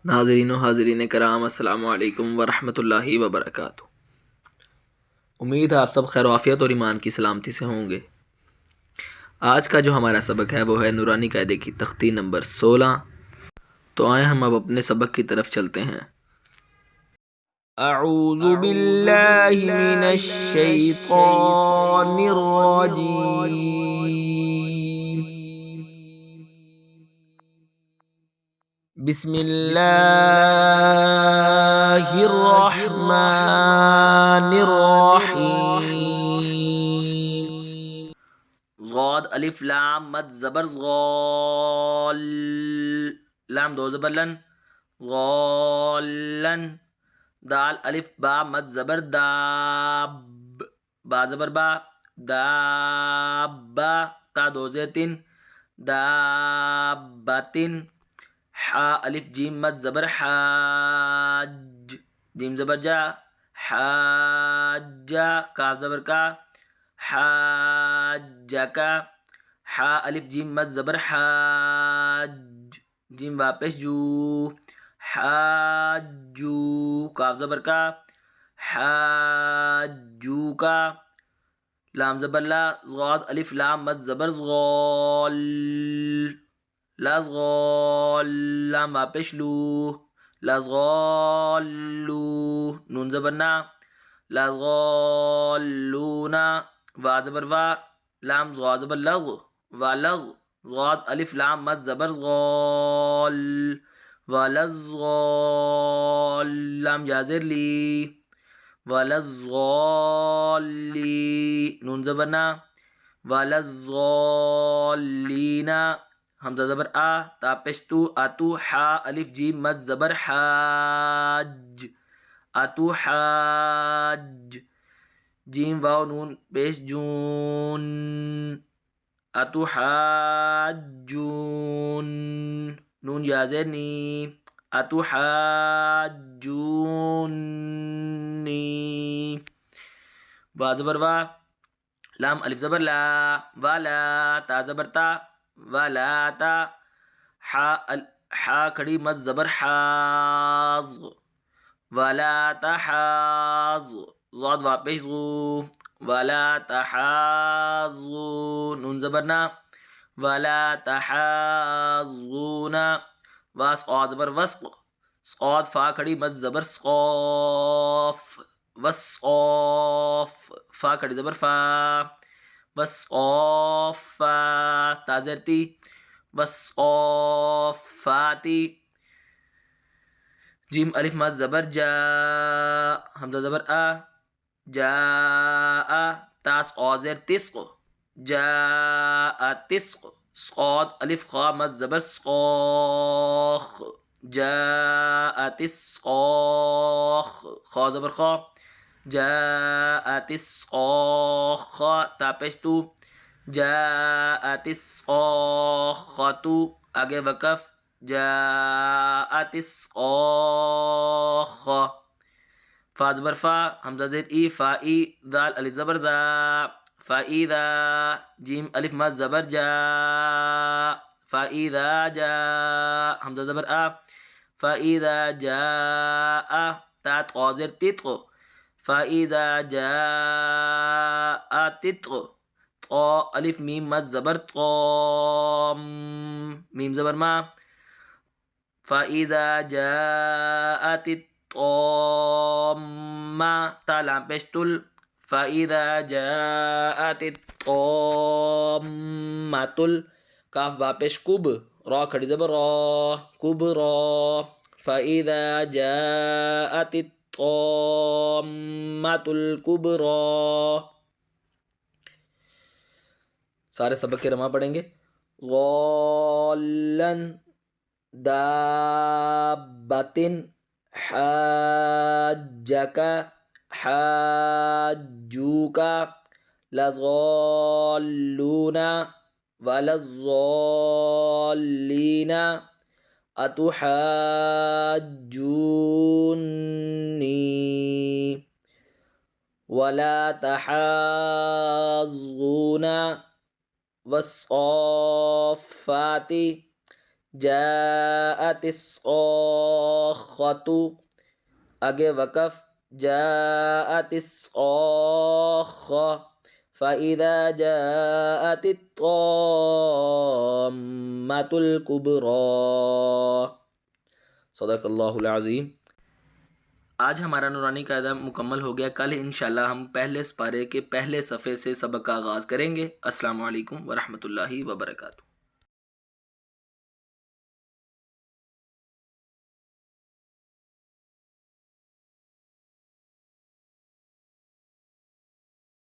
ناظرین و حاضرین کرام، السلام علیکم ورحمۃ اللہ وبرکاتہ۔ امید ہے آپ سب خیر و عافیت اور ایمان کی سلامتی سے ہوں گے۔ آج کا جو ہمارا سبق ہے وہ ہے نورانی قاعدے کی تختی نمبر 16۔ تو آئیں ہم اب اپنے سبق کی طرف چلتے ہیں۔ اعوذ باللہ من الشیطان الرجیم، بسم اللہ الرحمن الرحیم۔ غاد الف لام مد زبر غال، لام دو زبر لن، غالن۔ دال الف با مد زبر داب، با زبر با، دابا۔ تا دو زیر تین، دابتن۔ حا الف جیم مد زبر حاج، جیم زبر جا، حاجا۔ کاف زبر کا، حاجکا۔ حا الف جیم مد زبر حاج، جیم واپس جو، حاجو۔ کاف زبر کا، حاجوکا۔ لام زبر لا، غاد الف لام مد زبر غال، لاز غال، لام واپس لو، لاز غالو۔ نون زبر نا، لاز غالونا۔ وا زبر وا، لام غا زبر لغ، وا لغ۔ غاد الف لام مد زبر غال، ولز غال، لام جازر لی، ولز غالی۔ نون زبر نا، ولز غالینا۔ حمزہ زبر آ، تا پیش تو، اتو۔ حا الف جیم مد زبر حاج، اتو حاج۔ جیم واو نون پیش جون، اتو حاجون۔ نون یا زیر نی، اتو حاجونی۔ وا زبر وا، لام الف زبر لا، والا۔ تا زبر تا، والا تا۔ حا کھڑی مد زبر حاض، ولا تحاض۔ ضاد واپس غو، ولا تحاضو۔ نون زبر نا، ولا تحاضونا۔ واس قا زبر وسق، صاد فا کھڑی مد زبر سقاف، وسقاف۔ فا کھڑی زبر فا، وسقافا۔ تا زیر تی، وسقافاتی۔ جیم الف مد زبر جا، حمزہ زبر آ، جا آ۔ تاس قا زیر تسق، جا تسق۔ صاد الف خا مد زبر سقاخ، جا تسقاخ۔ خا زبر خا، جا تسقاخ۔ تا پیش تو، جا تسقاختو۔ آگے وقف، جاءت الصاخ۔ فا زبر فا، حمزہ زیر ای، فا ای۔ دال الف زبر دا، فاذا۔ جیم الف مد زبر جا، فاذا جا۔ حمزہ زبر آ، فاذا جاء۔ تات قا زیر تتق، فاذا جاء تتق۔ طا الف میم مد زبر طام، میم زبر ما، فَإِذَا جَاءَتِ الطَّامَّةُ۔ تا لام پیش تل، فَإِذَا جَاءَتِ الطَّامَّةُ۔ کاف با پیش کب، را کھڑی زبر را، کبرا۔ فَإِذَا جَاءَتِ الطَّامَّةُ الْكُبْرَى۔ سارے سبق کے رما پڑھیں گے۔ غالن، دابتن، حاجکا، حاجوکا، لضالونا، ولضالین۔ اتحاجونی، ولا تحاضون، والصافات۔ جاءت الصاخۃ، آگے وقف، جاءت الصاخۃ فإذا جاءت الطامة الكبریٰ۔ صدق اللہ العظیم۔ آج ہمارا نورانی قاعدہ مکمل ہو گیا۔ کل انشاءاللہ ہم پہلے سپارے کے پہلے صفحے سے سبق کا آغاز کریں گے۔ السلام علیکم ورحمۃ اللہ وبرکاتہ۔